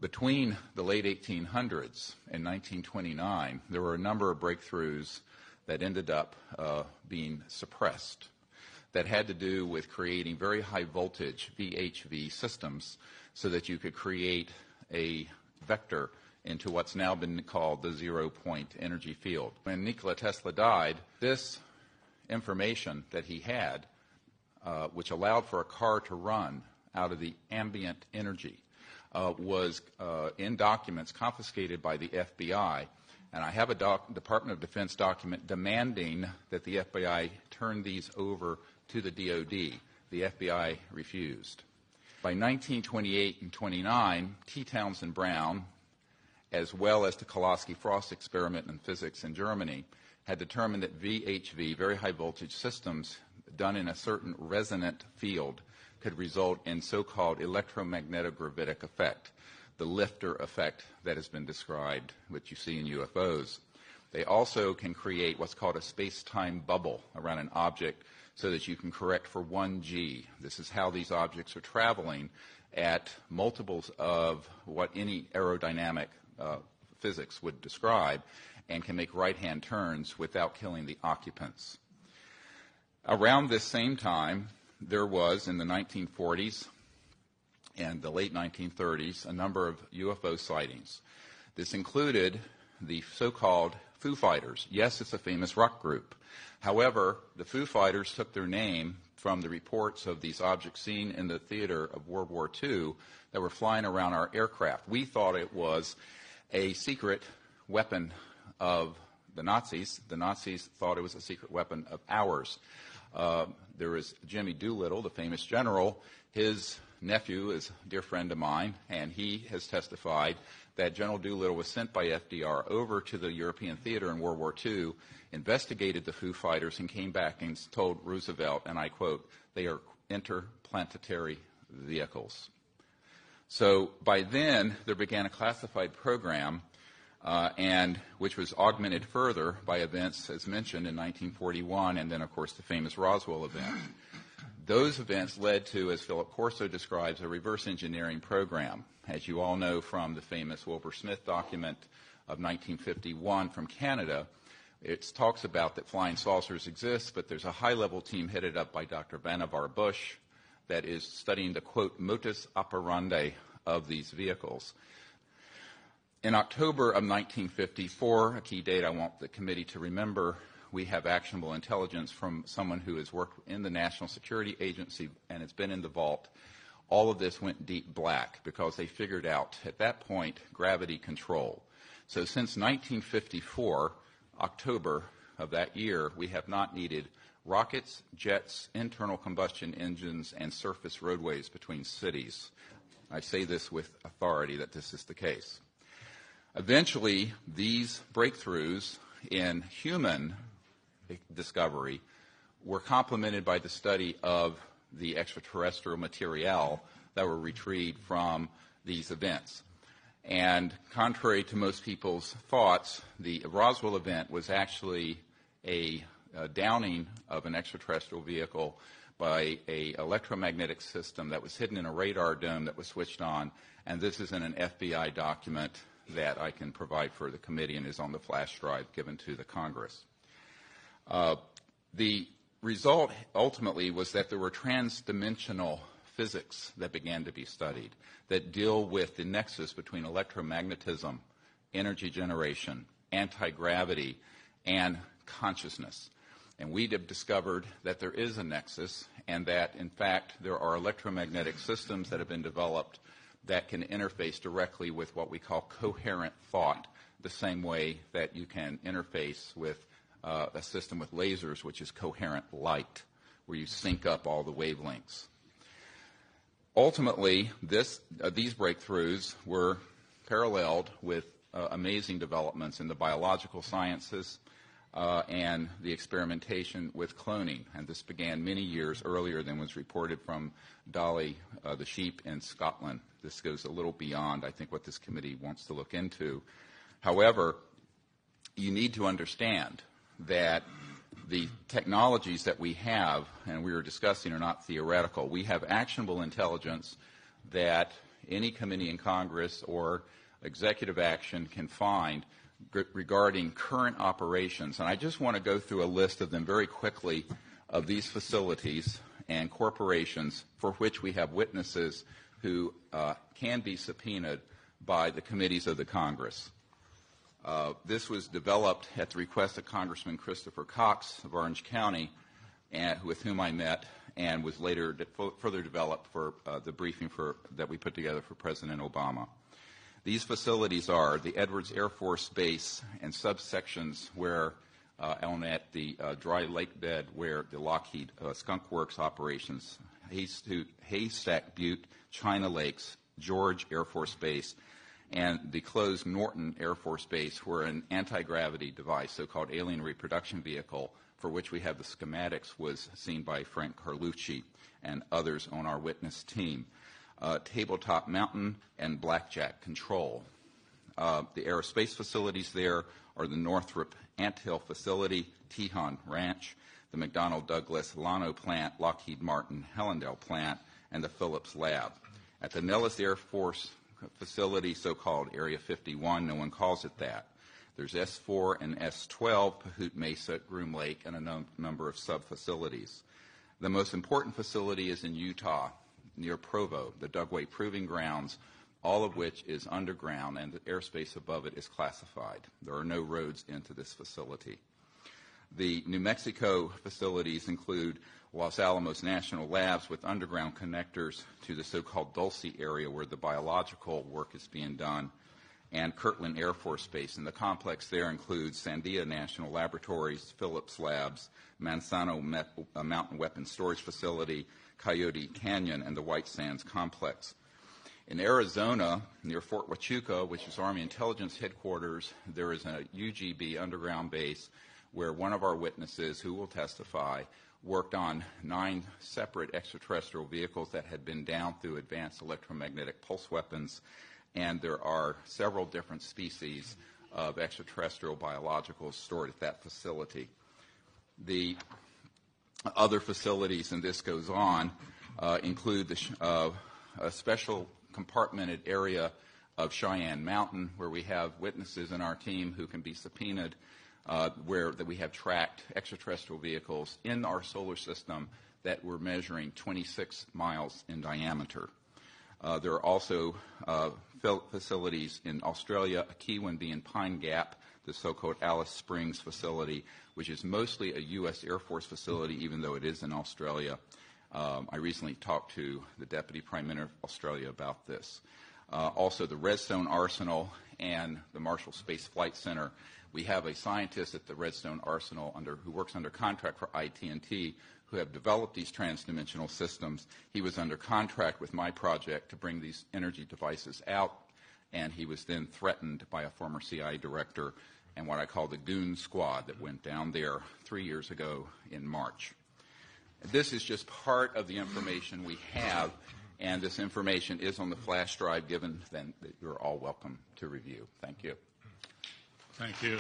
Between the late 1800s and 1929, there were a number of breakthroughs that ended up being suppressed that had to do with creating very high voltage VHV systems so that you could create a vector into what's now been called the zero-point energy field. When Nikola Tesla died, this information that he had, which allowed for a car to run out of the ambient energy, was in documents confiscated by the FBI. And I have a Department of Defense document demanding that the FBI turn these over to the DoD. The FBI refused. By 1928 and 29, T. Townsend Brown, as well as the Kolosky-Frost experiment in physics in Germany, had determined that VHV, very high voltage systems, done in a certain resonant field could result in so-called electromagnetic-gravitic effect, the lifter effect that has been described, which you see in UFOs. They also can create what's called a space-time bubble around an object so that you can correct for 1G. This is how these objects are traveling at multiples of what any aerodynamic physics would describe and can make right-hand turns without killing the occupants. Around this same time, there was, in the 1940s and the late 1930s, a number of UFO sightings. This included the so-called Foo Fighters. Yes, it's a famous rock group. However, the Foo Fighters took their name from the reports of these objects seen in the theater of World War II that were flying around our aircraft. We thought it was a secret weapon of the Nazis. The Nazis thought it was a secret weapon of ours. There is Jimmy Doolittle, the famous general. His nephew is a dear friend of mine, and he has testified that General Doolittle was sent by FDR over to the European theater in World War II, investigated the Foo Fighters, and came back and told Roosevelt, and I quote, "They are interplanetary vehicles." So by then, there began a classified program, and which was augmented further by events, as mentioned, in 1941, and then, of course, the famous Roswell event. Those events led to, as Philip Corso describes, a reverse engineering program. As you all know from the famous Wilbur Smith document of 1951 from Canada, it talks about that flying saucers exist, but there's a high-level team headed up by Dr. Vannevar Bush that is studying the, quote, modus operandi of these vehicles. In October of 1954, a key date I want the committee to remember, we have actionable intelligence from someone who has worked in the National Security Agency and has been in the vault. All of this went deep black because they figured out, at that point, gravity control. So since 1954, October of that year, we have not needed rockets, jets, internal combustion engines, and surface roadways between cities. I say this with authority that this is the case. Eventually, these breakthroughs in human discovery were complemented by the study of the extraterrestrial material that were retrieved from these events. And contrary to most people's thoughts, the Roswell event was actually a downing of an extraterrestrial vehicle by an electromagnetic system that was hidden in a radar dome that was switched on, and this is in an FBI document that I can provide for the committee and is on the flash drive given to the Congress. The result ultimately was that there were transdimensional physics that began to be studied that deal with the nexus between electromagnetism, energy generation, anti-gravity, and consciousness. And we have discovered that there is a nexus and that, in fact, there are electromagnetic systems that have been developed that can interface directly with what we call coherent thought, the same way that you can interface with a system with lasers, which is coherent light, where you sync up all the wavelengths. Ultimately, these breakthroughs were paralleled with amazing developments in the biological sciences and the experimentation with cloning. And this began many years earlier than was reported from Dolly the sheep in Scotland. This goes a little beyond, I think, what this committee wants to look into. However, you need to understand that the technologies that we have, and we were discussing, are not theoretical. We have actionable intelligence that any committee in Congress or executive action can find regarding current operations. And I just want to go through a list of them very quickly of these facilities and corporations for which we have witnesses who can be subpoenaed by the committees of the Congress. This was developed at the request of Congressman Christopher Cox of Orange County, with whom I met, and was later further developed for the briefing that we put together for President Obama. These facilities are the Edwards Air Force Base and subsections where at the dry lake bed where the Lockheed Skunk Works operations, Haystack Butte, China Lakes, George Air Force Base, and the closed Norton Air Force Base, where an anti-gravity device, so-called alien reproduction vehicle, for which we have the schematics, was seen by Frank Carlucci and others on our witness team. Tabletop Mountain and Blackjack Control. The aerospace facilities there are the Northrop Anthill Facility, Tejon Ranch, the McDonnell Douglas Llano Plant, Lockheed Martin Hellendale Plant, and the Phillips Lab. At the Nellis Air Force Facility, so-called Area 51, no one calls it that. There's S4 and S12, Pahut Mesa, Groom Lake, and a number of sub-facilities. The most important facility is in Utah, near Provo, the Dugway Proving Grounds, all of which is underground, and the airspace above it is classified. There are no roads into this facility. The New Mexico facilities include Los Alamos National Labs with underground connectors to the so-called Dulce area where the biological work is being done, and Kirtland Air Force Base. And the complex there includes Sandia National Laboratories, Phillips Labs, Manzano Mountain Weapons Storage Facility, Coyote Canyon, and the White Sands Complex. In Arizona, near Fort Huachuca, which is Army Intelligence Headquarters, there is a UGB underground base where one of our witnesses, who will testify, worked on 9 separate extraterrestrial vehicles that had been down through advanced electromagnetic pulse weapons, and there are several different species of extraterrestrial biologicals stored at that facility. The other facilities, and this goes on, include a special compartmented area of Cheyenne Mountain, where we have witnesses in our team who can be subpoenaed, where that we have tracked extraterrestrial vehicles in our solar system that were measuring 26 miles in diameter. There are also facilities in Australia, a key one being Pine Gap, the so-called Alice Springs facility, which is mostly a U.S. Air Force facility, even though it is in Australia. I recently talked to the Deputy Prime Minister of Australia about this. Also, the Redstone Arsenal and the Marshall Space Flight Center. We have a scientist at the Redstone Arsenal who works under contract for IT&T who have developed these transdimensional systems. He was under contract with my project to bring these energy devices out, and he was then threatened by a former CIA director and what I call the goon squad that went down there 3 years ago in March. This is just part of the information we have, and this information is on the flash drive given, then that you're all welcome to review. Thank you. Thank you.